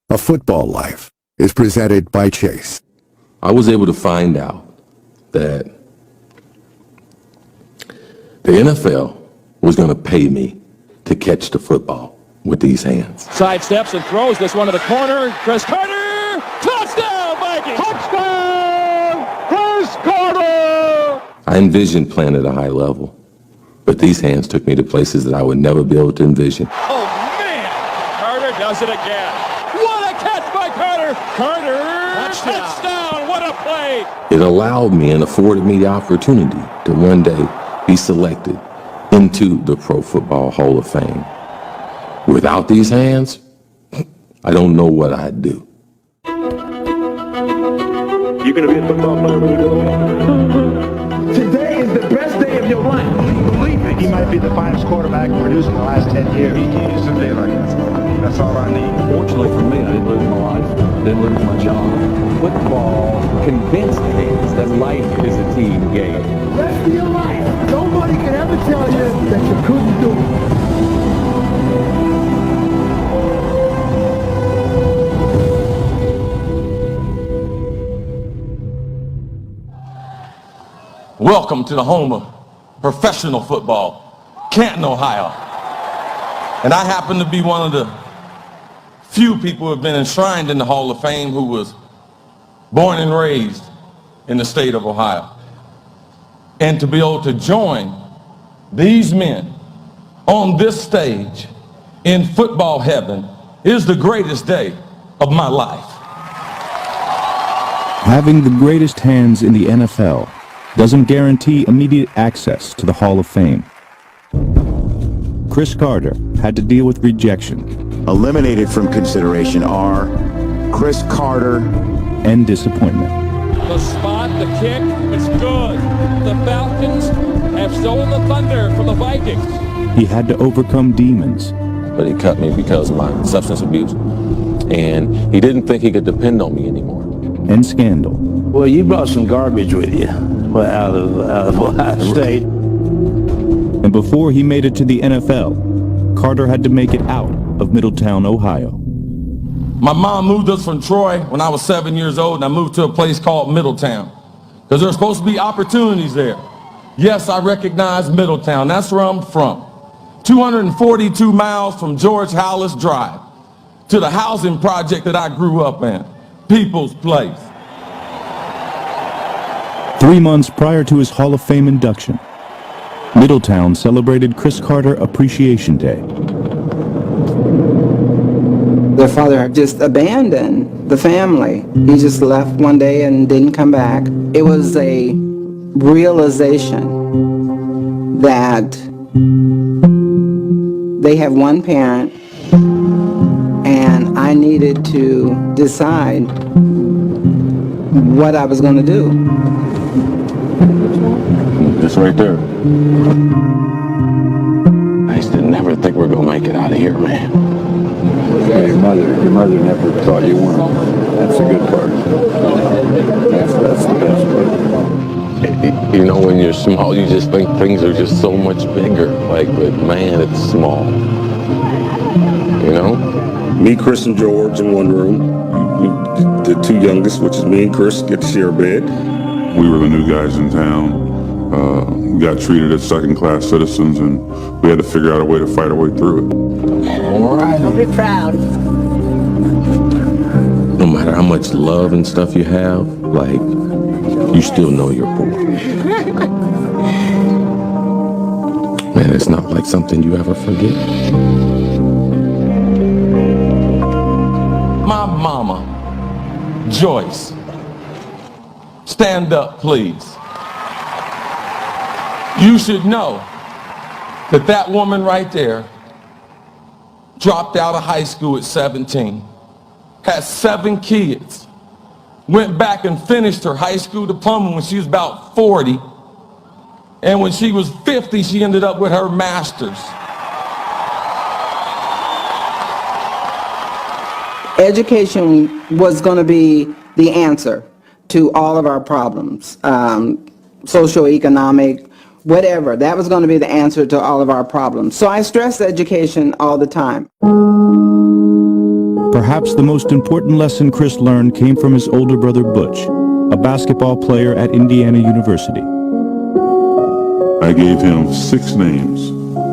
A Football Life is presented by Chase. I was able to find out that the NFL was going to pay me to catch the football with these hands. Sidesteps and throws this one to the corner. Cris Carter! Touchdown, Vikings! Touchdown! Cris Carter! I envisioned playing at a high level, but these hands took me to places that I would never be able to envision. Oh, man! Carter does it again. What a catch by Carter! Carter! Touchdown! What a play! It allowed me and afforded me the opportunity to one day be selected into the Pro Football Hall of Fame. Without these hands, I don't know what I'd do. You're going to be a football player when you grow up. Today is the best day of your life. Believe me. He might be the finest quarterback produced in the last 10 years. He used to be like that's all I need. Fortunately for me, I didn't lose my life, didn't lose my job. Football convinced me that life is a team game. Rest of your life, nobody can ever tell you that you couldn't do it. Welcome to the home of professional football, Canton, Ohio. And I happen to be one of the few people who have been enshrined in the Hall of Fame who was born and raised in the state of Ohio. And to be able to join these men on this stage in football heaven is the greatest day of my life. Having the greatest hands in the NFL doesn't guarantee immediate access to the Hall of Fame. Cris Carter had to deal with rejection. Eliminated from consideration are Cris Carter and disappointment. The spot, the kick, it's good. The Falcons have stolen the thunder from the Vikings. He had to overcome demons. But he cut me because of my substance abuse. And he didn't think he could depend on me anymore. And scandal. Well, you brought some garbage with you out of Ohio State. And before he made it to the NFL, Carter had to make it out of Middletown, Ohio. My mom moved us from Troy when I was 7 years old, and I moved to a place called Middletown because there were supposed to be opportunities there. Yes, I recognize Middletown. That's where I'm from. 242 miles from George Hallis Drive to the housing project that I grew up in, People's Place. 3 months prior to his Hall of Fame induction, Middletown celebrated Cris Carter Appreciation Day. Their father just abandoned the family. He just left one day and didn't come back. It was a realization that they have one parent, and I needed to decide what I was going to do. Just right there. I used to never think we're gonna make it out of here, man. Yeah, your mother never thought you weren't. That's a good part. That's the best part. You know, when you're small, you just think things are just so much bigger. Like, but man, it's small. You know? Me, Cris, and George in one room. The two youngest, which is me and Cris, get to share a bed. We were the new guys in town. We got treated as second-class citizens, and we had to figure out a way to fight our way through it. All right. Don't be proud. No matter how much love and stuff you have, like, you still know you're poor. Man, it's not like something you ever forget. My mama, Joyce, stand up, please. You should know that that woman right there dropped out of high school at 17, had 7 kids, went back and finished her high school diploma when she was about 40, and when she was 50, she ended up with her master's. Education was going to be the answer to all of our problems, socioeconomic, whatever. That was going to be the answer to all of our problems. So I stress education all the time. Perhaps the most important lesson Cris learned came from his older brother Butch, a basketball player at Indiana University. I gave him 6 names,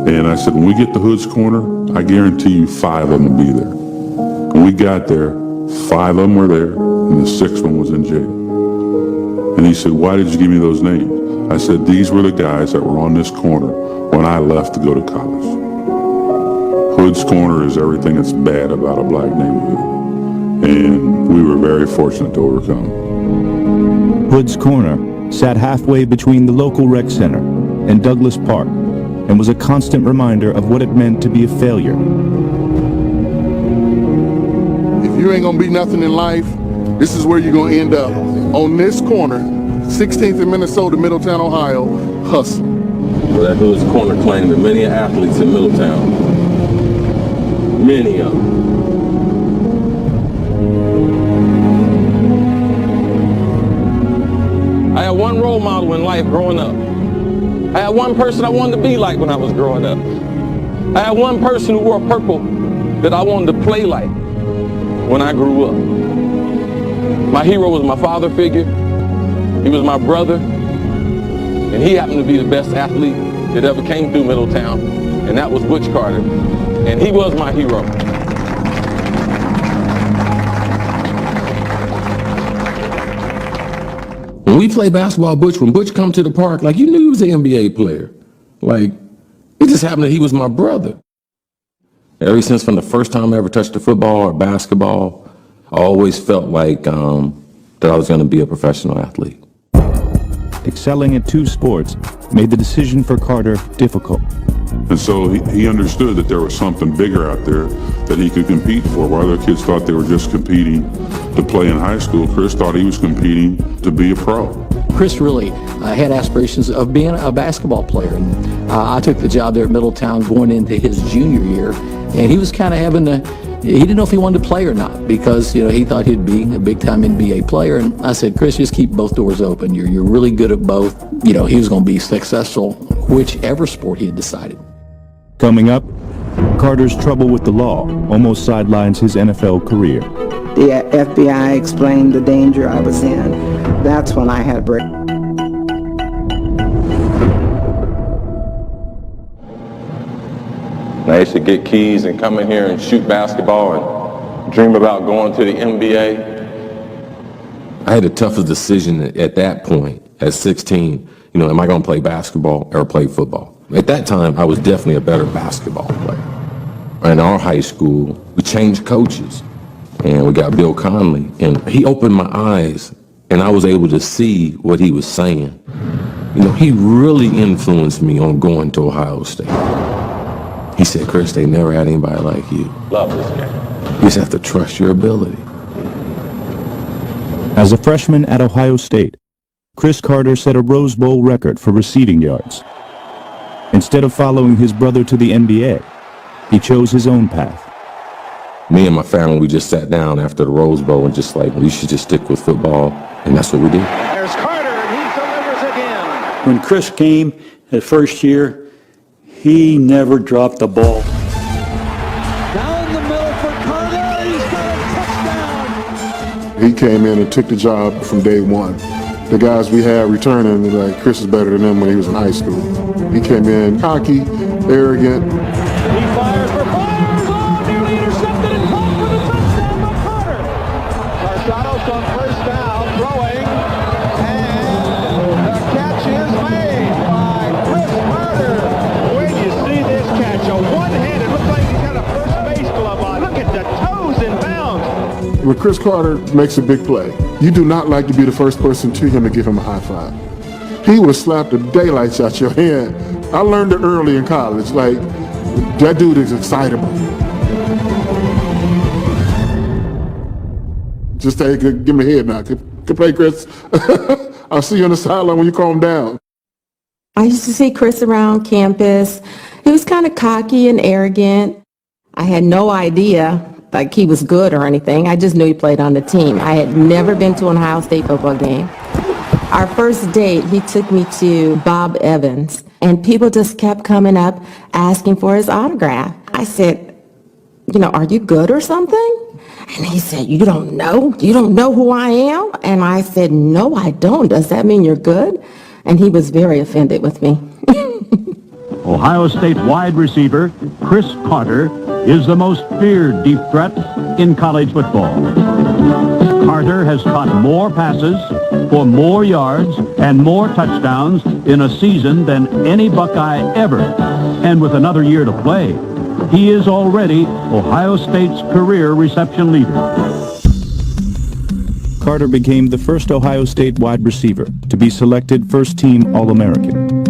and I said, when we get to Hood's Corner, I guarantee you 5 of them will be there. When we got there, 5 of them were there, and the 6th one was in jail. And he said, why did you give me those names? I said, these were the guys that were on this corner when I left to go to college. Hood's Corner is everything that's bad about a black neighborhood, and we were very fortunate to overcome. Hood's Corner sat halfway between the local rec center and Douglas Park and was a constant reminder of what it meant to be a failure. If you ain't gonna be nothing in life, this is where you're gonna end up. On this corner, 16th in Minnesota, Middletown, Ohio, hustle. Well, that Hood's Corner claimed that many athletes in Middletown, many of them, I had one role model in life growing up. I had one person I wanted to be like when I was growing up. I had one person who wore purple that I wanted to play like when I grew up. My hero was my father figure. He was my brother. And he happened to be the best athlete that ever came through Middletown. And that was Butch Carter. And he was my hero. When we played basketball, when Butch come to the park, like, you knew he was an NBA player. Like, it just happened that he was my brother. Ever since from the first time I ever touched a football or basketball, I always felt like that I was going to be a professional athlete. Excelling at 2 sports made the decision for Carter difficult. And so he understood that there was something bigger out there that he could compete for. While other kids thought they were just competing to play in high school, Cris thought he was competing to be a pro. Cris really had aspirations of being a basketball player. And I took the job there at Middletown going into his junior year, and he was kind of having he didn't know if he wanted to play or not because, you know, he thought he'd be a big-time NBA player. And I said, Cris, just keep both doors open. You're really good at both. You know, he was going to be successful whichever sport he had decided. Coming up, Carter's trouble with the law almost sidelines his NFL career. The FBI explained the danger I was in. That's when I had a break. I used to get keys and come in here and shoot basketball and dream about going to the NBA. I had the toughest decision at that point, at 16. You know, am I going to play basketball or play football? At that time, I was definitely a better basketball player. In our high school, we changed coaches, and we got Bill Conley, and he opened my eyes, and I was able to see what he was saying. You know, he really influenced me on going to Ohio State. He said, Cris, they never had anybody like you. Love this guy. You just have to trust your ability. As a freshman at Ohio State, Cris Carter set a Rose Bowl record for receiving yards. Instead of following his brother to the NBA, he chose his own path. Me and my family, we just sat down after the Rose Bowl and just like, you should just stick with football, and that's what we did. There's Carter, and he delivers again. When Cris came his first year, he never dropped the ball. Down the middle for Carter, he's got a touchdown. He came in and took the job from day one. The guys we had returning, like, Cris is better than them when he was in high school. He came in cocky, arrogant. He fires for Fires, oh, nearly intercepted and caught for the touchdown by Carter. Marsados on first down, throwing, and the catch is made by Cris Carter. When you see this catch, a one-handed, looks like he's got a first base glove on. Look at the toes in bounds. When Cris Carter makes a big play, you do not like to be the first person to him to give him a high five. He will slap the daylights out your hand. I learned it early in college. Like, that dude is excitable. Just take it, give him a head knock. Good play, Cris. I'll see you on the sideline when you calm down. I used to see Cris around campus. He was kind of cocky and arrogant. I had no idea like he was good or anything. I just knew he played on the team. I had never been to an Ohio State football game. Our first date, he took me to Bob Evans, and people just kept coming up asking for his autograph. I said, you know, are you good or something? And he said, you don't know? You don't know who I am? And I said, no, I don't. Does that mean you're good? And he was very offended with me. Ohio State wide receiver Cris Carter is the most feared deep threat in college football. Carter has caught more passes for more yards and more touchdowns in a season than any Buckeye ever. And with another year to play, he is already Ohio State's career reception leader. Carter became the first Ohio State wide receiver to be selected first-team All-American.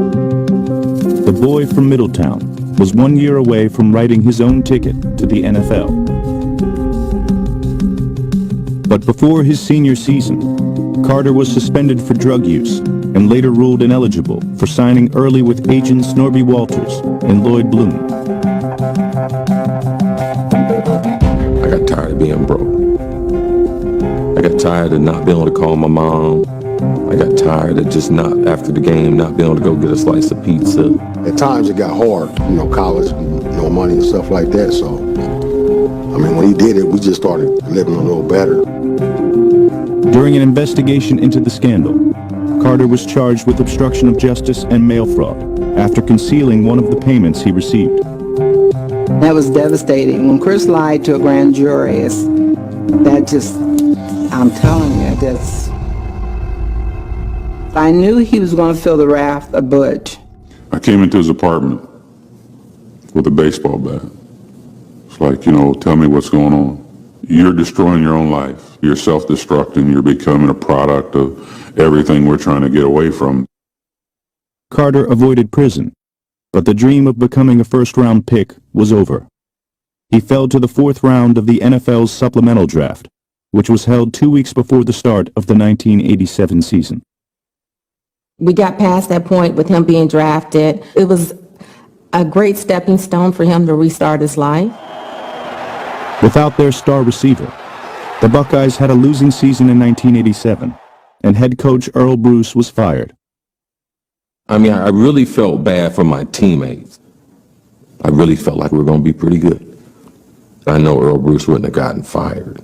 The boy from Middletown was 1 year away from writing his own ticket to the NFL. But before his senior season, Carter was suspended for drug use and later ruled ineligible for signing early with agents Norby Walters and Lloyd Bloom. I got tired of being broke. I got tired of not being able to call my mom. I got tired of just not, after the game, not being able to go get a slice of pizza. At times it got hard, college, no money and stuff like that. So, when he did it, we just started living a little better. During an investigation into the scandal, Carter was charged with obstruction of justice and mail fraud after concealing one of the payments he received. That was devastating. When Cris lied to a grand jury, I'm telling you, I knew he was going to feel the wrath of Butch. I came into his apartment with a baseball bat. It's like, tell me what's going on. You're destroying your own life. You're self-destructing. You're becoming a product of everything we're trying to get away from. Carter avoided prison, but the dream of becoming a first-round pick was over. He fell to the fourth round of the NFL's supplemental draft, which was held 2 weeks before the start of the 1987 season. We got past that point with him being drafted. It was a great stepping stone for him to restart his life. Without their star receiver, the Buckeyes had a losing season in 1987, and head coach Earl Bruce was fired. I really felt bad for my teammates. I really felt like we were going to be pretty good. I know Earl Bruce wouldn't have gotten fired,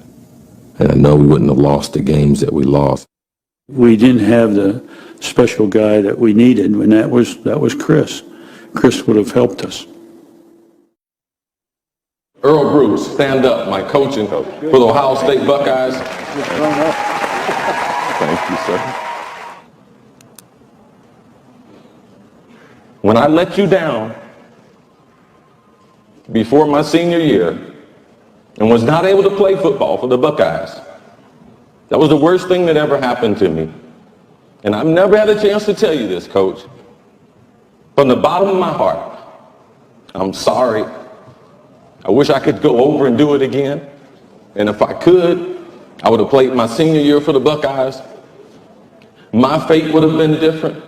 and I know we wouldn't have lost the games that we lost. We didn't have the special guy that we needed, and that was Cris. Cris would have helped us. Earl Bruce, stand up, my coaching coach for the Ohio State Buckeyes. Thank you, sir. When I let you down before my senior year and was not able to play football for the Buckeyes, that was the worst thing that ever happened to me. And I've never had a chance to tell you this, Coach. From the bottom of my heart, I'm sorry. I wish I could go over and do it again. And if I could, I would have played my senior year for the Buckeyes. My fate would have been different,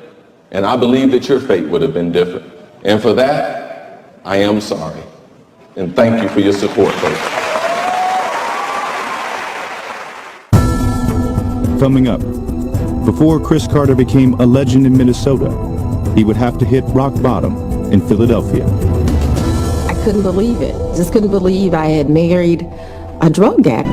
and I believe that your fate would have been different. And for that, I am sorry. And thank you for your support, Coach. Coming up, before Cris Carter became a legend in Minnesota, he would have to hit rock bottom in Philadelphia. I couldn't believe it. Just couldn't believe I had married a drug addict.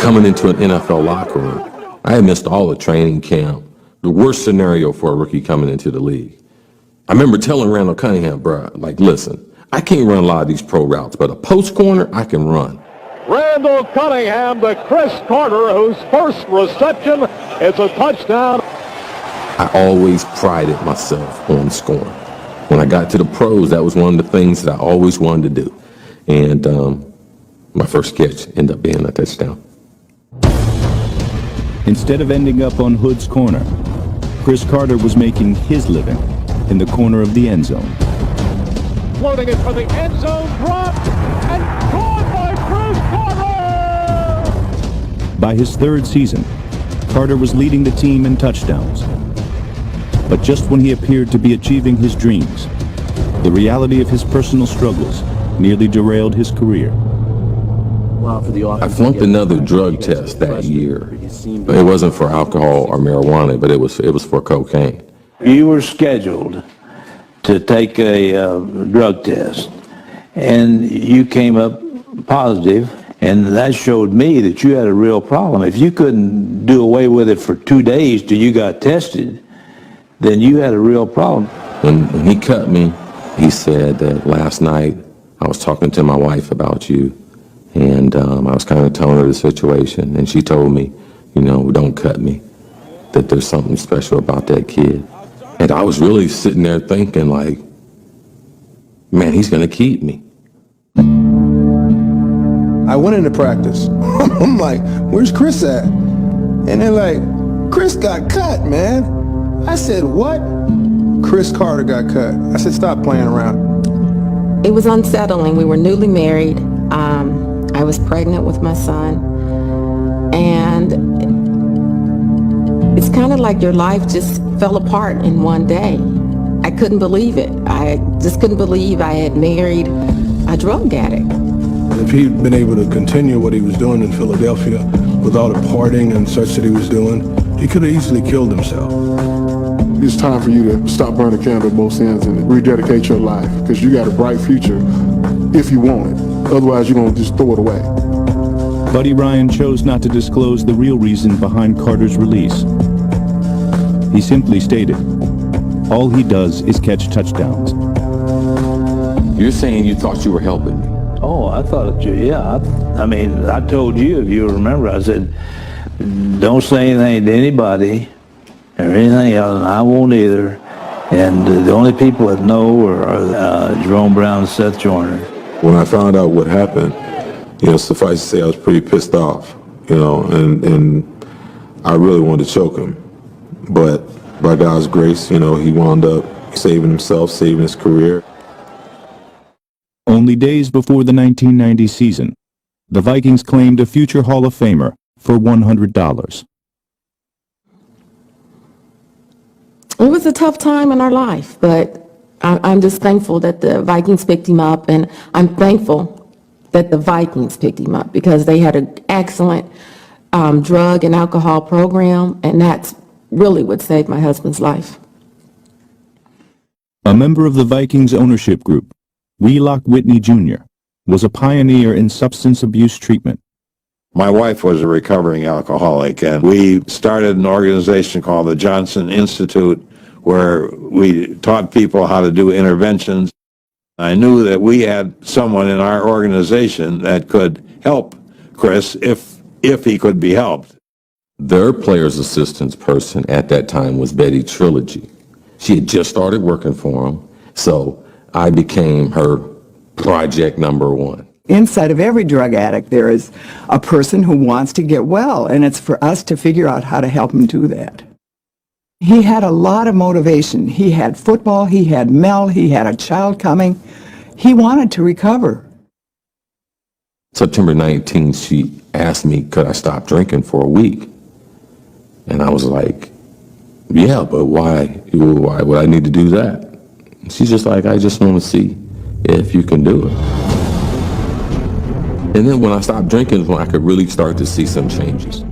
Coming into an NFL locker room, I had missed all the training camp. The worst scenario for a rookie coming into the league. I remember telling Randall Cunningham, bro, listen, I can't run a lot of these pro routes, but a post corner, I can run. Randall Cunningham, the Cris Carter, whose first reception is a touchdown. I always prided myself on scoring. When I got to the pros, that was one of the things that I always wanted to do. And my first catch ended up being a touchdown. Instead of ending up on Hood's corner, Cris Carter was making his living in the corner of the end zone. Floating it for the end zone, dropped, and caught by Cris Carter! By his third season, Carter was leading the team in touchdowns. But just when he appeared to be achieving his dreams, the reality of his personal struggles nearly derailed his career. I flunked another drug test that year. It wasn't for alcohol or marijuana, but it was for cocaine. You were scheduled to take a drug test, and you came up positive, and that showed me that you had a real problem. If you couldn't do away with it for 2 days till you got tested, then you had a real problem. When he cut me, he said that last night I was talking to my wife about you, and I was kind of telling her the situation, and she told me, you know, don't cut me, that there's something special about that kid. And I was really sitting there thinking, like, man, he's going to keep me. I went into practice. I'm like, where's Cris at? And they're like, Cris got cut, man. I said, what? Cris Carter got cut. I said, stop playing around. It was unsettling. We were newly married. I was pregnant with my son. And it's kind of like your life just fell apart in one day. I couldn't believe it. I just couldn't believe I had married a drug addict. If he'd been able to continue what he was doing in Philadelphia without a partying and such that he was doing, he could have easily killed himself. It's time for you to stop burning the candle at both ends and rededicate your life, because you got a bright future if you want it. Otherwise, you're going to just throw it away. Buddy Ryan chose not to disclose the real reason behind Carter's release. He simply stated, all he does is catch touchdowns. You're saying you thought you were helping me? Oh, I thought, yeah. I mean, I told you, if you remember, I said, don't say anything to anybody or anything else, and I won't either. And the only people that know are Jerome Brown and Seth Joyner. When I found out what happened, you know, suffice to say, I was pretty pissed off, you know, and I really wanted to choke him. But by God's grace, you know, he wound up saving himself, saving his career. Only days before the 1990 season, the Vikings claimed a future Hall of Famer for $100. It was a tough time in our life, but I'm just thankful that the Vikings picked him up, and I'm thankful that the Vikings picked him up because they had an excellent drug and alcohol program, and that's really what saved my husband's life. A member of the Vikings ownership group, Wheelock Whitney Jr., was a pioneer in substance abuse treatment. My wife was a recovering alcoholic, and we started an organization called the Johnson Institute, where we taught people how to do interventions. I knew that we had someone in our organization that could help Cris if he could be helped. Their players' assistance person at that time was Betty Trilogy. She had just started working for him, so I became her project number one. Inside of every drug addict, there is a person who wants to get well, and it's for us to figure out how to help him do that. He had a lot of motivation. He had football, he had Mel, he had a child coming. He wanted to recover. September 19th, she asked me, could I stop drinking for a week? And I was like, yeah, but why would I need to do that? And she's just like, I just want to see if you can do it. And then when I stopped drinking is when I could really start to see some changes.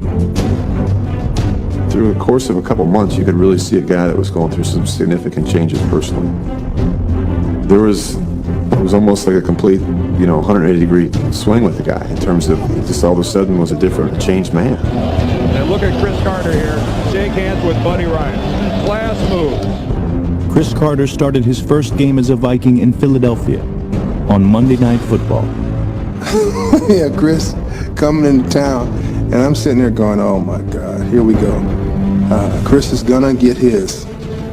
Through the course of a couple months, you could really see a guy that was going through some significant changes personally. It was almost like a complete, 180-degree swing with the guy in terms of just all of a sudden was a changed man. And look at Cris Carter here, shake hands with Buddy Ryan. Class move. Cris Carter started his first game as a Viking in Philadelphia on Monday Night Football. Yeah, Cris coming into town, and I'm sitting there going, oh my God, here we go. Cris is gonna get his.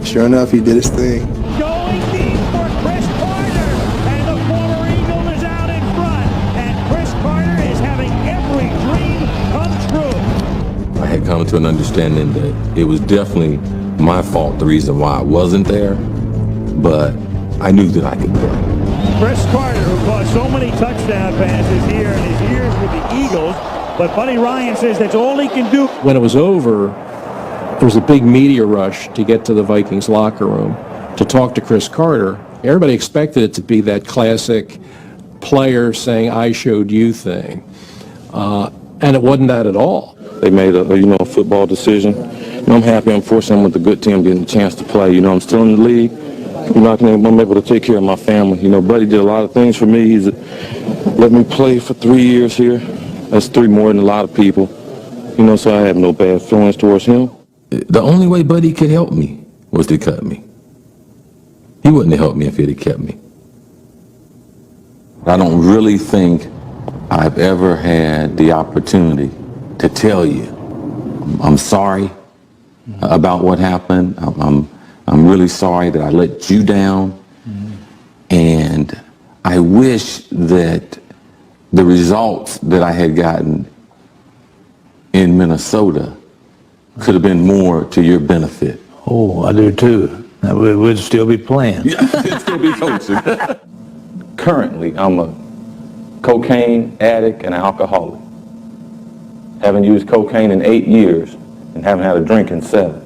Sure enough, he did his thing. Going deep for Cris Carter, and the former Eagle is out in front, and Cris Carter is having every dream come true. I had come to an understanding that it was definitely my fault, the reason why I wasn't there, but I knew that I could play. Cris Carter, who caught so many touchdown passes here in his years with the Eagles, but Buddy Ryan says that's all he can do. When it was over, there was a big media rush to get to the Vikings locker room to talk to Cris Carter. Everybody expected it to be that classic player saying, I showed you thing. And it wasn't that at all. They made a football decision. I'm happy. I'm fortunate I'm with a good team getting a chance to play. I'm still in the league. I'm able to take care of my family. You know, Buddy did a lot of things for me. He's let me play for 3 years here. That's 3 more than a lot of people. You know, so I have no bad feelings towards him. The only way Buddy could help me was to cut me. He wouldn't have helped me if he'd have kept me. I don't really think I've ever had the opportunity to tell you I'm sorry about what happened. I'm really sorry that I let you down. And I wish that the results that I had gotten in Minnesota could have been more to your benefit. Oh, I do too. We'd still be playing. Yeah, we'd still be coaching. Currently, I'm a cocaine addict and alcoholic. Haven't used cocaine in 8 years and haven't had a drink in 7.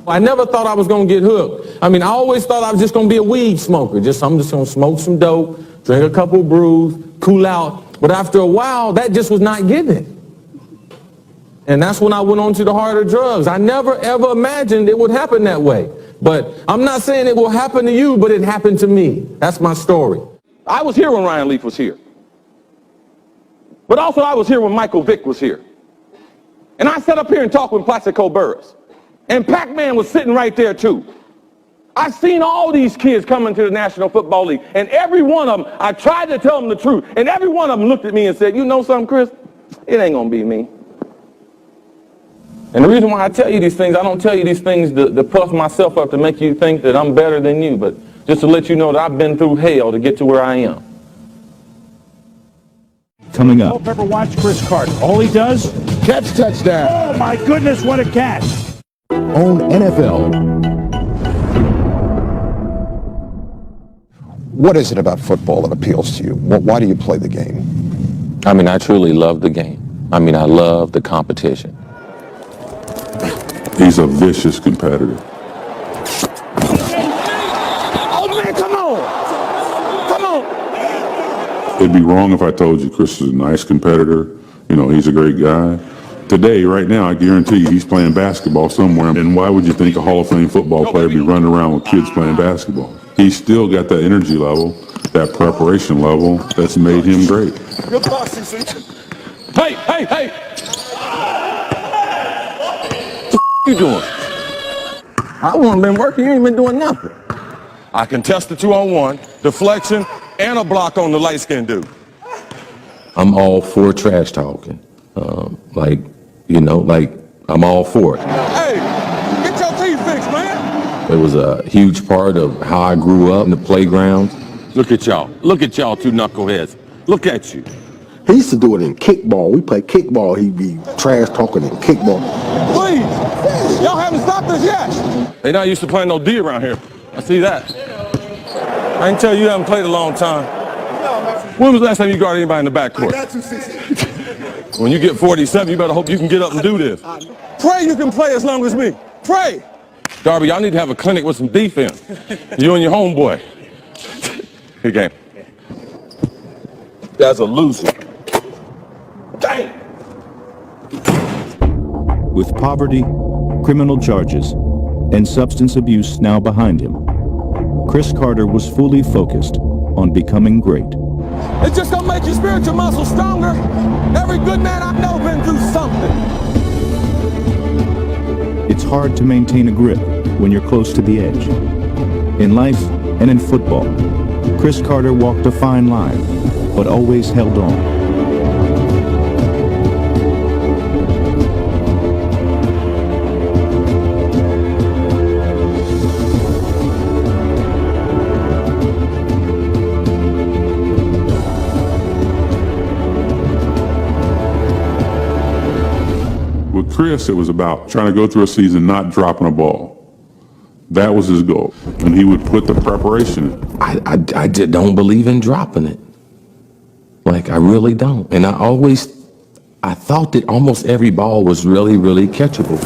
I never thought I was going to get hooked. I mean, I always thought I was just going to be a weed smoker. I'm just going to smoke some dope, drink a couple of brews, cool out. But after a while, that just was not getting it. And that's when I went on to the harder drugs. I never, ever imagined it would happen that way. But I'm not saying it will happen to you, but it happened to me. That's my story. I was here when Ryan Leaf was here. But also I was here when Michael Vick was here. And I sat up here and talked with Plaxico Burress. And Pac-Man was sitting right there too. I've seen all these kids come into the National Football League, and every one of them, I tried to tell them the truth, and every one of them looked at me and said, you know something, Chris? It ain't gonna be me. And the reason why I tell you these things, I don't tell you these things to puff myself up to make you think that I'm better than you, but just to let you know that I've been through hell to get to where I am. Coming up. Hope ever watched Cris Carter. All he does? Catch touchdown. Oh my goodness, what a catch. On NFL. What is it about football that appeals to you? Why do you play the game? I mean, I truly love the game. I mean, I love the competition. He's a vicious competitor. Oh man, come on! Come on! It'd be wrong if I told you Chris is a nice competitor. You know, he's a great guy. Today, right now, I guarantee you he's playing basketball somewhere. And why would you think a Hall of Fame football player be running around with kids playing basketball? He's still got that energy level, that preparation level that's made him great. Good boxing, Hey, hey, hey! What you doing? I wouldn't have been working, you ain't been doing nothing. I can test the 2-on-1, deflection, and a block on the light-skinned dude. I'm all for trash talking. I'm all for it. Hey, get your teeth fixed, man. It was a huge part of how I grew up in the playground. Look at y'all. Look at y'all two knuckleheads. Look at you. He used to do it in kickball. We play kickball. He'd be trash talking in kickball. Please, y'all haven't stopped us yet. They not used to playing no D around here. I see that. I can tell you haven't played a long time. When was the last time you guarded anybody in the backcourt? When you get 47, you better hope you can get up and do this. Pray you can play as long as me. Pray. Darby, y'all need to have a clinic with some defense. You and your homeboy. Here, game. That's a loser. Dang. With poverty, criminal charges, and substance abuse now behind him, Cris Carter was fully focused on becoming great. It's just gonna make your spiritual muscles stronger. Every good man I know been through something. It's hard to maintain a grip when you're close to the edge. In life and in football, Cris Carter walked a fine line, but always held on. With Chris, it was about trying to go through a season not dropping a ball. That was his goal, and he would put the preparation in. I just don't believe in dropping it. Like, I really don't. And I thought that almost every ball was really, really catchable.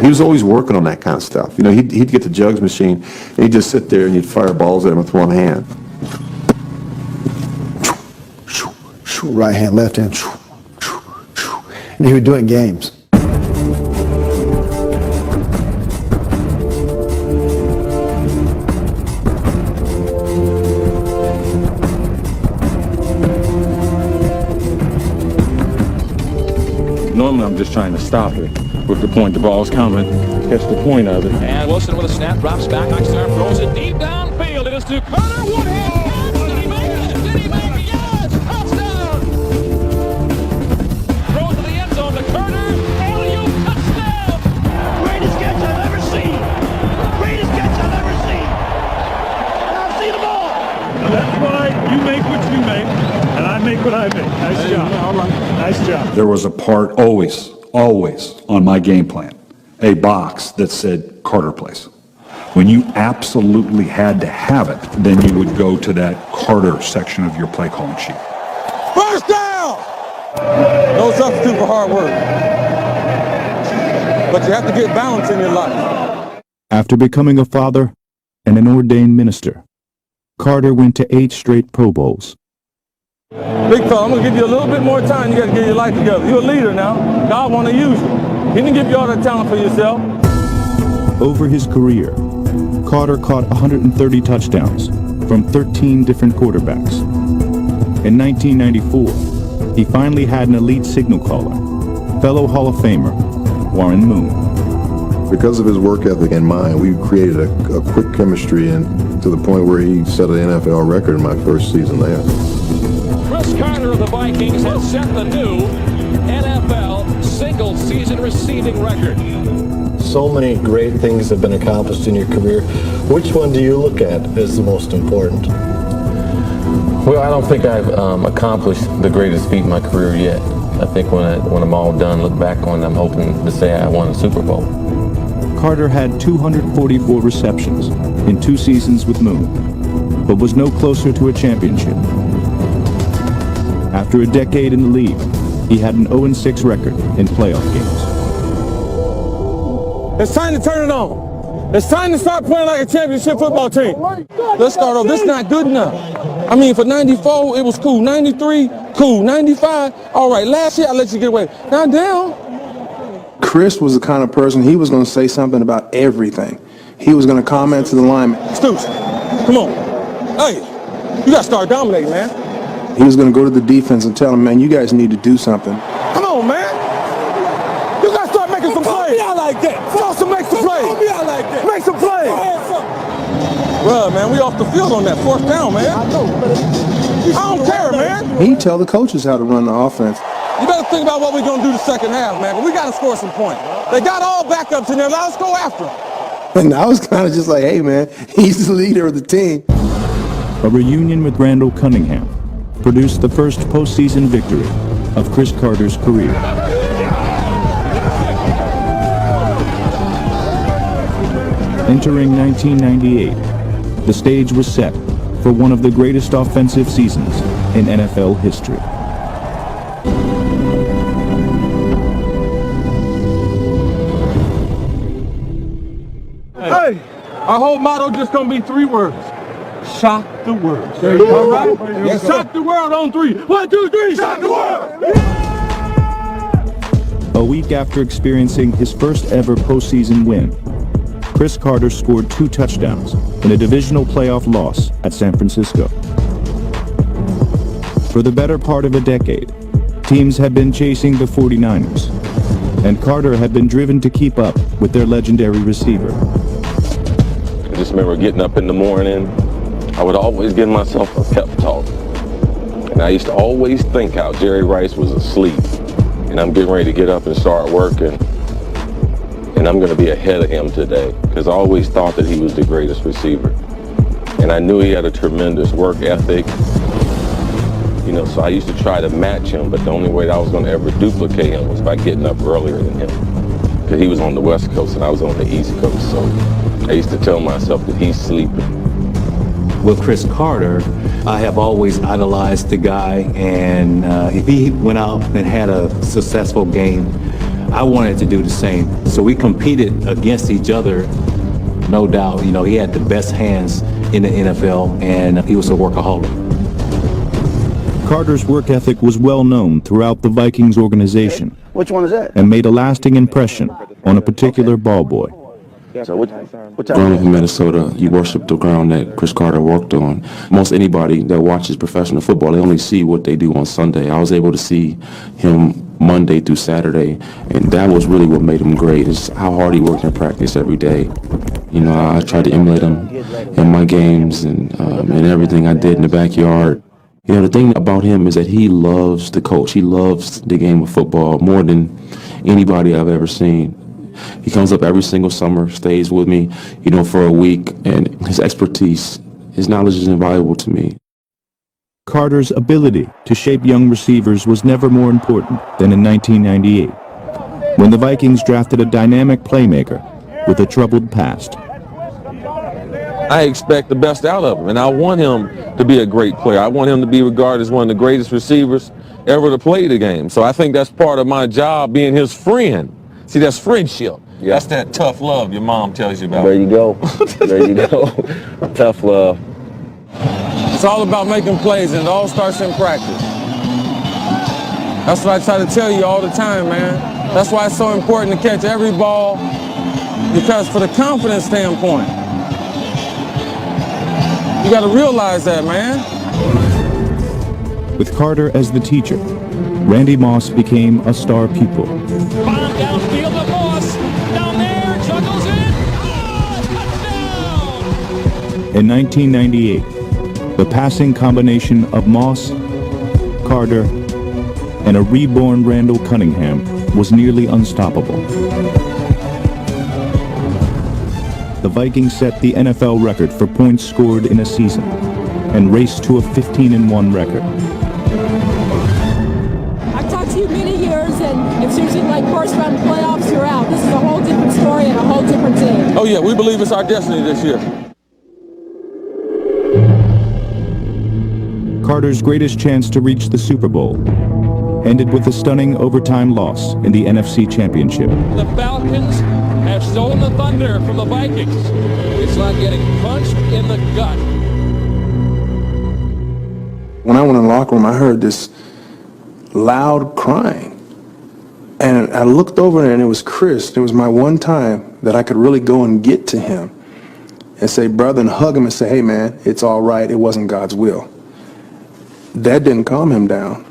He was always working on that kind of stuff. You know, he'd get the jugs machine, and he'd just sit there and he'd fire balls at him with one hand. Right hand, left hand. And he would do it in games. coming. I'm just trying to stop it. With the point, the ball's coming. Catch the point of it. And Wilson with a snap, drops back, next time throws it deep downfield. It is to Carter. One hand catch. Did he make it? Did he make it? Yes! Touchdown! Throws to the end zone to Carter. Alley-oop touchdown! Greatest catch I've ever seen. Greatest catch I've ever seen. I've seen them all. And that's why you make what you make, and I make what I make. Nice job. All right. Nice job. There was a part always on my game plan, a box that said Carter plays. When you absolutely had to have it, then you would go to that Carter section of your play calling sheet. First down! No substitute for hard work. But you have to get balance in your life. After becoming a father and an ordained minister, Carter went to 8 straight Pro Bowls. Big fella, I'm going to give you a little bit more time. You got to get your life together. You're a leader now. God want to use you. He didn't give you all that talent for yourself. Over his career, Carter caught 130 touchdowns from 13 different quarterbacks. In 1994, he finally had an elite signal caller, fellow Hall of Famer Warren Moon. Because of his work ethic and mine, we created a quick chemistry, and to the point where he set an NFL record in my first season there. Cris Carter of the Vikings has set the new NFL single-season receiving record. So many great things have been accomplished in your career. Which one do you look at as the most important? Well, I don't think I've accomplished the greatest feat in my career yet. I think when I'm all done, look back on it, I'm hoping to say I won a Super Bowl. Carter had 244 receptions in 2 seasons with Moon, but was no closer to a championship. After a decade in the league, he had an 0-6 record in playoff games. It's time to turn it on. It's time to start playing like a championship football team. Let's start off. This is not good enough. I mean, for 94, it was cool. 93, cool. 95, all right. Last year, I let you get away. Now down. Cris was the kind of person, he was going to say something about everything. He was going to comment to the lineman. Stoops, come on. Hey, you got to start dominating, man. He was going to go to the defense and tell them, man, you guys need to do something. Come on, man. You got to start making some plays. Me out like that. Start to make some plays. Me out like that. Make some plays. Well, man, we off the field on that 4th down, man. I know, but I don't care, man. He'd tell the coaches how to run the offense. You better think about what we're going to do the second half, man. But we got to score some points. They got all backups in there. Let's go after them. And I was kind of just like, hey, man, he's the leader of the team. A reunion with Randall Cunningham produced the first postseason victory of Cris Carter's career. Entering 1998, the stage was set for one of the greatest offensive seasons in NFL history. Hey, our whole motto just going to be 3 words. Shock the world. There you go. All right? Yes, shock the world on 3. 1, 2, 3, shock the world! A week after experiencing his first ever postseason win, Cris Carter scored 2 touchdowns in a divisional playoff loss at San Francisco. For the better part of a decade, teams had been chasing the 49ers, and Carter had been driven to keep up with their legendary receiver. I just remember getting up in the morning, I would always give myself a pep talk. And I used to always think how Jerry Rice was asleep, and I'm getting ready to get up and start working, and I'm going to be ahead of him today, because I always thought that he was the greatest receiver. And I knew he had a tremendous work ethic. You know, so I used to try to match him, but the only way that I was going to ever duplicate him was by getting up earlier than him. Because he was on the West Coast and I was on the East Coast, so I used to tell myself that he's sleeping. With Cris Carter, I have always idolized the guy, and if he went out and had a successful game, I wanted to do the same. So we competed against each other, no doubt. You know, he had the best hands in the NFL, and he was a workaholic. Carter's work ethic was well known throughout the Vikings organization. Which one is that? And made a lasting impression on a particular ball boy. So which Growing up in Minnesota, you worship the ground that Cris Carter worked on. Most anybody that watches professional football, they only see what they do on Sunday. I was able to see him Monday through Saturday, and that was really what made him great, is how hard he worked in practice every day. You know, I tried to emulate him in my games and everything I did in the backyard. You know, the thing about him is that he loves the coach. He loves the game of football more than anybody I've ever seen. He comes up every single summer, stays with me, you know, for a week, and his expertise, his knowledge is invaluable to me. Carter's ability to shape young receivers was never more important than in 1998, when the Vikings drafted a dynamic playmaker with a troubled past. I expect the best out of him, and I want him to be a great player. I want him to be regarded as one of the greatest receivers ever to play the game. So I think that's part of my job, being his friend. See, that's friendship. Yeah. That's that tough love your mom tells you about. There you go. There you go. Tough love. It's all about making plays, and it all starts in practice. That's what I try to tell you all the time, man. That's why it's so important to catch every ball, because for the confidence standpoint, you got to realize that, man. With Carter as the teacher, Randy Moss became a star pupil. Bomb downfield to Moss. Down there, juggles it. Oh, touchdown! In 1998, the passing combination of Moss, Carter, and a reborn Randall Cunningham was nearly unstoppable. The Vikings set the NFL record for points scored in a season and raced to a 15-1 record. I've talked to you many years, and it seems like first round playoffs, you're out. This is a whole different story and a whole different team. Oh, yeah, we believe it's our destiny this year. Carter's greatest chance to reach the Super Bowl ended with a stunning overtime loss in the NFC Championship. The Falcons have stolen the thunder from the Vikings. It's like getting punched in the gut. When I went in the locker room, I heard this loud crying. And I looked over and it was Cris. It was my one time that I could really go and get to him and say, brother, and hug him and say, hey, man, it's all right. It wasn't God's will. That didn't calm him down.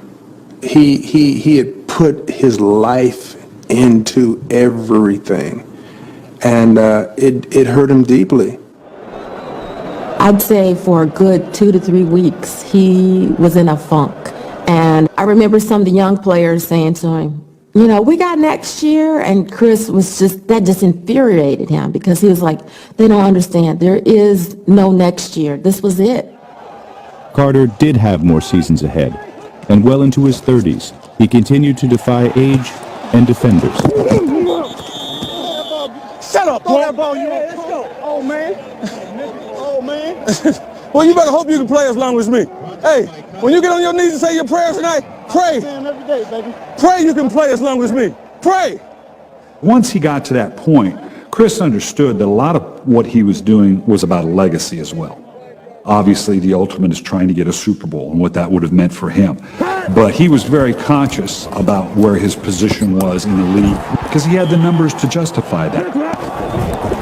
He had put his life into everything, and it hurt him deeply. I'd say for a good 2 to 3 weeks, he was in a funk. And I remember some of the young players saying to him, you know, we got next year. And Cris was that just infuriated him, because he was like, they don't understand. There is no next year. This was it. Carter did have more seasons ahead, and well into his 30s, he continued to defy age and defenders. Shut up, boy. Let's go. Oh, man. Oh, man. Well, you better hope you can play as long as me. Hey, when you get on your knees and say your prayers tonight, pray. Every day, baby. Pray you can play as long as me. Pray. Once he got to that point, Cris understood that a lot of what he was doing was about a legacy as well. Obviously, the ultimate is trying to get a Super Bowl and what that would have meant for him. But he was very conscious about where his position was in the league, because he had the numbers to justify that.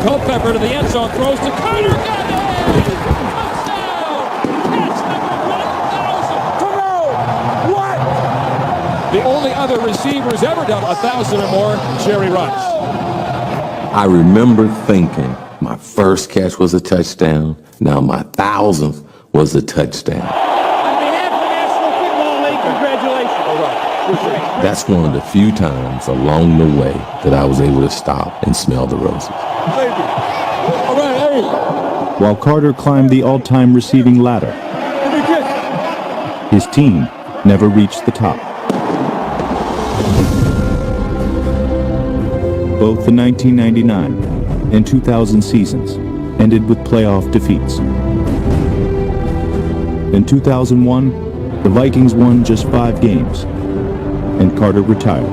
Culpepper to the end zone, throws to Carter. Got it! Touchdown! Catch number 1,000. What? The only other receiver who's ever done 1,000 or more, Jerry Rice. I remember thinking my first catch was a touchdown. Now my 1,000th was a touchdown. On behalf of the National Football League, congratulations. All right. That's one of the few times along the way that I was able to stop and smell the roses. Thank you. All right, hey. While Carter climbed the all-time receiving ladder, his team never reached the top. Both the 1999 and 2000 seasons ended with playoff defeats. In 2001, the Vikings won just 5 games, and Carter retired.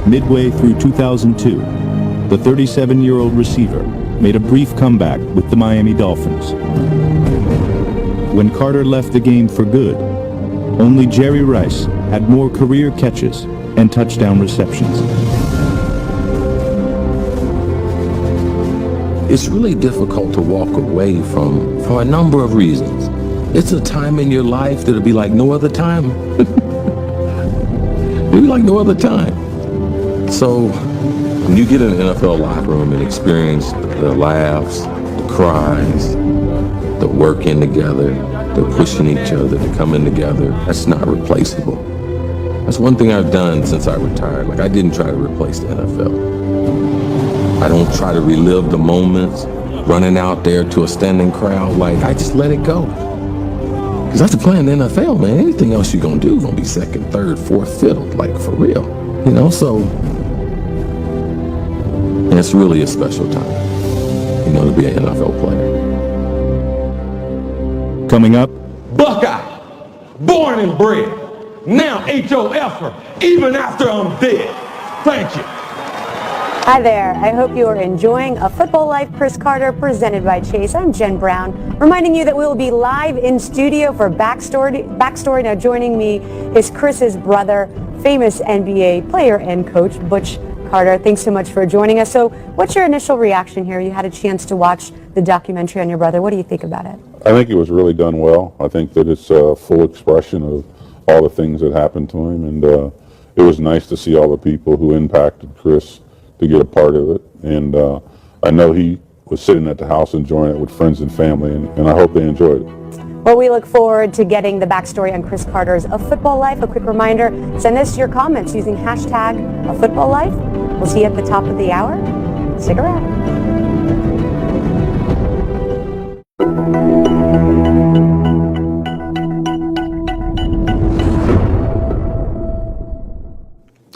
Midway through 2002, the 37-year-old receiver made a brief comeback with the Miami Dolphins. When Carter left the game for good, only Jerry Rice had more career catches and touchdown receptions. It's really difficult to walk away from for a number of reasons. It's a time in your life that'll be like no other time. Maybe like no other time. So when you get in an NFL locker room and experience the laughs, the cries, the working together, the pushing each other, the coming together, that's not replaceable. That's one thing I've done since I retired. Like, I didn't try to replace the NFL. I don't try to relive the moments, running out there to a standing crowd. Like, I just let it go. Because after playing the NFL, man, anything else you're going to do is going to be second, third, fourth, fiddle, like, for real. You know, so, and it's really a special time, you know, to be an NFL player. Coming up, Buckeye, born and bred, now HOFer, even after I'm dead. Thank you. Hi there. I hope you are enjoying A Football Life. Cris Carter, presented by Chase. I'm Jen Brown, reminding you that we will be live in studio for Backstory. Now, joining me is Chris's brother, famous NBA player and coach, Butch Carter. Thanks so much for joining us. So what's your initial reaction here? You had a chance to watch the documentary on your brother. What do you think about it? I think it was really done well. I think that it's a full expression of all the things that happened to him, and it was nice to see all the people who impacted Cris to get a part of it. And I know he was sitting at the house enjoying it with friends and family, and I hope they enjoyed it. Well, we look forward to getting the backstory on Cris Carter's A Football Life. A quick reminder, send us your comments using hashtag A Football Life. We'll see you at the top of the hour. Stick around.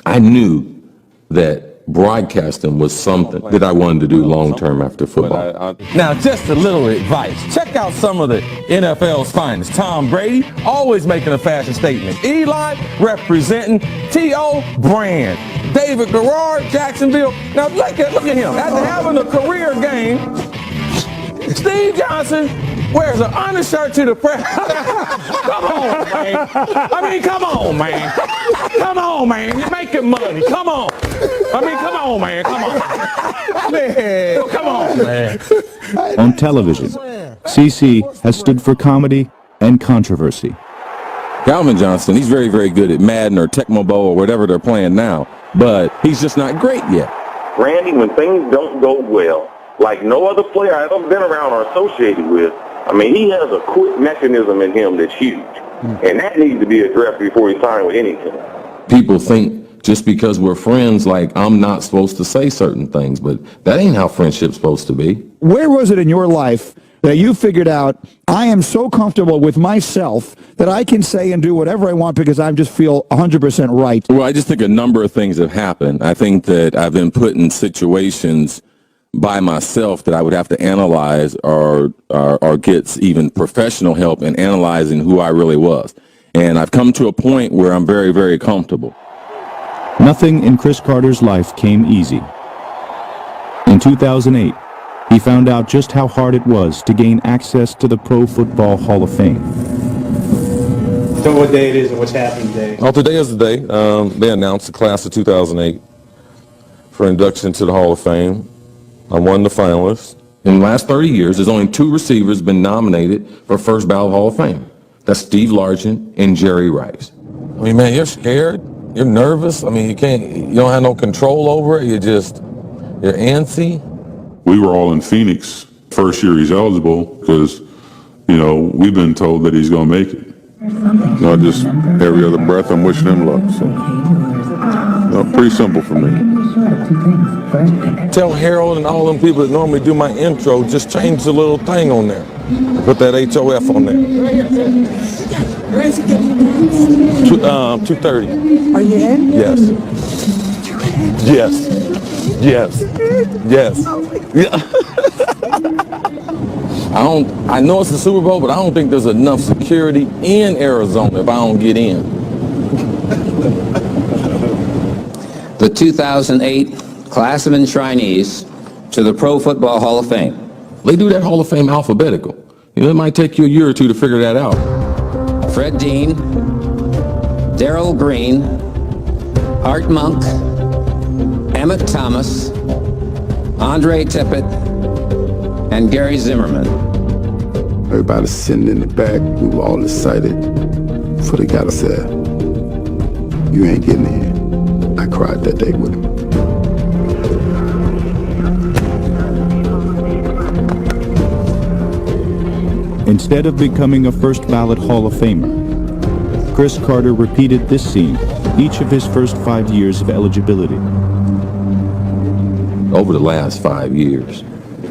I knew that broadcasting was something that I wanted to do long term after football. Now, just a little advice. Check out some of the NFL's finest. Tom Brady, always making a fashion statement. Eli, representing T.O. brand. David Garrard, Jacksonville. Now, look at him. After having a career game, Steve Johnson wears an undershirt to the press. Come on, man. I mean, come on, man. Come on, man. You're making money. Come on. I mean, come on, man. Come on. Man. Come on, man. on television, CC has stood for comedy and controversy. Calvin Johnson, he's very, very good at Madden or Tecmo Bowl or whatever they're playing now, but he's just not great yet. Randy, when things don't go well, like no other player I've ever been around or associated with, I mean, he has a quick mechanism in him that's huge, and that needs to be addressed before he signs with any team. People think just because we're friends, like I'm not supposed to say certain things, but that ain't how friendship's supposed to be. Where was it in your life that you figured out, I am so comfortable with myself that I can say and do whatever I want because I just feel 100% right? Well, I just think a number of things have happened. I think that I've been put in situations by myself that I would have to analyze or get even professional help in analyzing who I really was. And I've come to a point where I'm very, very comfortable. Nothing in Cris Carter's life came easy. In 2008, he found out just how hard it was to gain access to the Pro Football Hall of Fame. Tell me what day it is and what's happening today. Well, today is the day they announced the class of 2008 for induction to the Hall of Fame. I'm one of the finalists. In the last 30 years, there's only 2 receivers been nominated for first ballot Hall of Fame. That's Steve Largent and Jerry Rice. I mean, man, you're scared. You're nervous. I mean, you don't have no control over it. You're antsy. We were all in Phoenix first year he's eligible because, you know, we've been told that he's going to make it. No, just every other breath I'm wishing him luck. So, no, pretty simple for me. Tell Harold and all them people that normally do my intro, just change the little thing on there. Put that HOF on there. 2:30. Are you in? Yes. Yes. Yeah. I know it's the Super Bowl, but I don't think there's enough security in Arizona if I don't get in. The 2008 class of enshrinees to the Pro Football Hall of Fame. They do that Hall of Fame alphabetical. You know, it might take you a year or two to figure that out. Fred Dean, Darrell Green, Art Monk, Emmett Thomas, Andre Tippett, and Gary Zimmerman. Everybody sitting in the back, we were all excited. Before they got us there, you ain't getting in. cried that day with him. Instead of becoming a first ballot Hall of Famer, Cris Carter repeated this scene each of his first 5 years of eligibility. Over the last 5 years,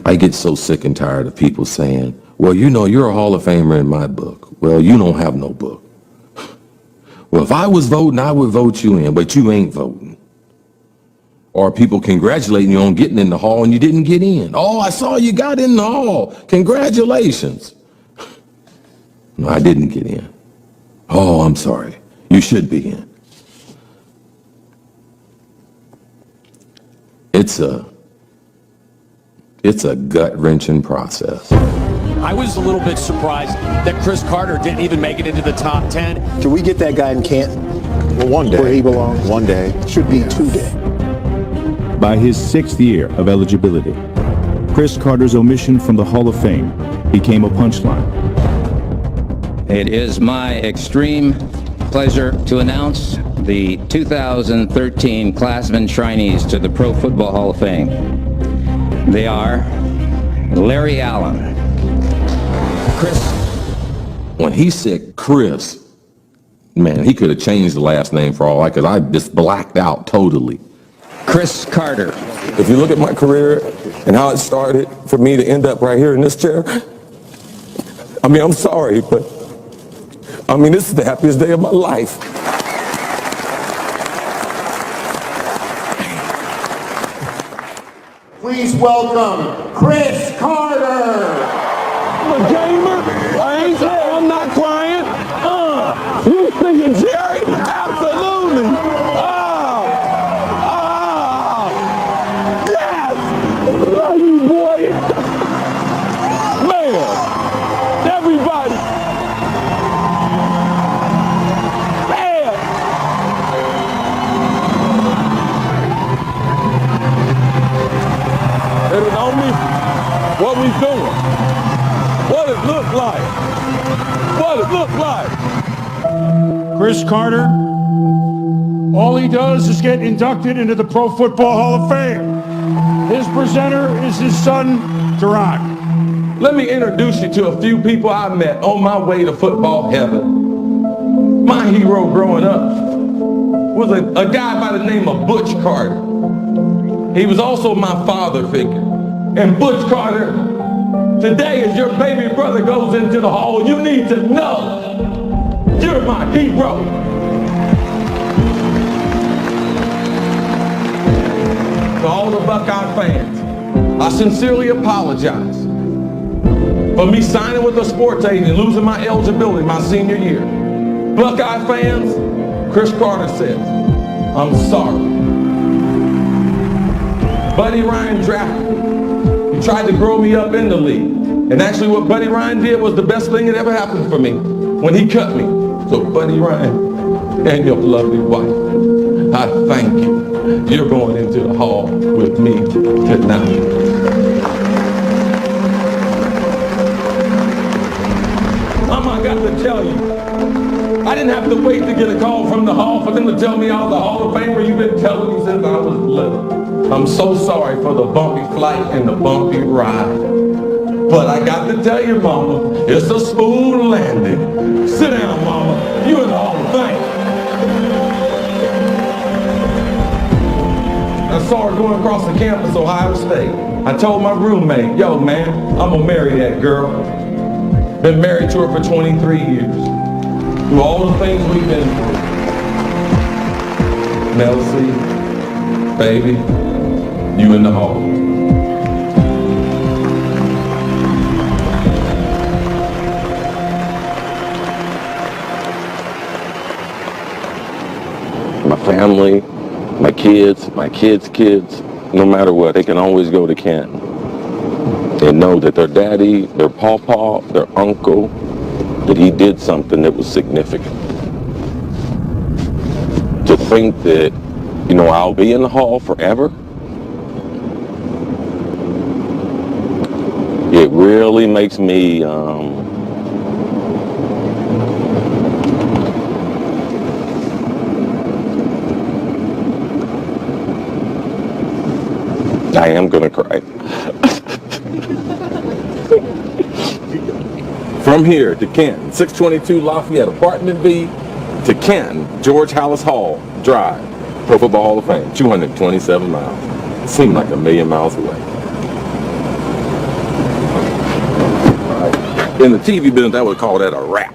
I get so sick and tired of people saying, well, you know, you're a Hall of Famer in my book. Well, you don't have no book. Well, if I was voting, I would vote you in, but you ain't voting. Or people congratulating you on getting in the hall and you didn't get in. Oh, I saw you got in the hall. Congratulations. No, I didn't get in. Oh, I'm sorry. You should be in. It's a gut-wrenching process. I was a little bit surprised that Cris Carter didn't even make it into the top 10. Can we get that guy in Canton? Well, one day. Where he belongs? One day. Should be 2 days. By his 6th year of eligibility, Cris Carter's omission from the Hall of Fame became a punchline. It is my extreme pleasure to announce the 2013 Classman Trainees to the Pro Football Hall of Fame. They are Larry Allen, Cris. When he said Cris, man, he could have changed the last name for all I could. I just blacked out totally. Cris Carter. If you look at my career and how it started for me to end up right here in this chair, I mean, I'm sorry, but I mean, this is the happiest day of my life. Please welcome Cris Carter. I'm a gamer. I ain't there. I'm not crying. You thinking Jerry? Absolutely. Yes. Love you, boy. Man. Everybody. Man. They don't know me. What we doing? What it look like? What it look like? Cris Carter, all he does is get inducted into the Pro Football Hall of Fame. His presenter is his son, Duran. Let me introduce you to a few people I met on my way to football heaven. My hero growing up was a guy by the name of Butch Carter. He was also my father figure. And Butch Carter, today as your baby brother goes into the hall, you need to know you're my hero. To all the Buckeye fans, I sincerely apologize for me signing with a sports agent, losing my eligibility my senior year. Buckeye fans, Cris Carter says, I'm sorry. Buddy Ryan drafted me. He tried to grow me up in the league. And actually what Buddy Ryan did was the best thing that ever happened for me when he cut me. So Buddy Ryan and your lovely wife, I thank you. You're going into the hall with me tonight. I got to tell you, I didn't have to wait to get a call from the hall for them to tell me I was a Hall of Famer. You've been telling me since I was little. I'm so sorry for the bumpy flight and the bumpy ride. But I got to tell you, Mama, it's a smooth landing. Sit down, Mama. You in the Hall of Fame. I saw her going across the campus, Ohio State. I told my roommate, yo, man, I'm gonna marry that girl. Been married to her for 23 years. Through all the things we've been through. Melcy, baby, you in the hall. My family, my kids' kids, no matter what, they can always go to Canton and know that their daddy, their pawpaw, their uncle, that he did something that was significant. To think that, you know, I'll be in the hall forever, it really makes me I am going to cry. From here to Canton, 622 Lafayette, Apartment B, to Canton, George Hallis Hall Drive, Pro Football Hall of Fame, 227 miles. Seemed like a million miles away. In the TV business, I would call that a wrap.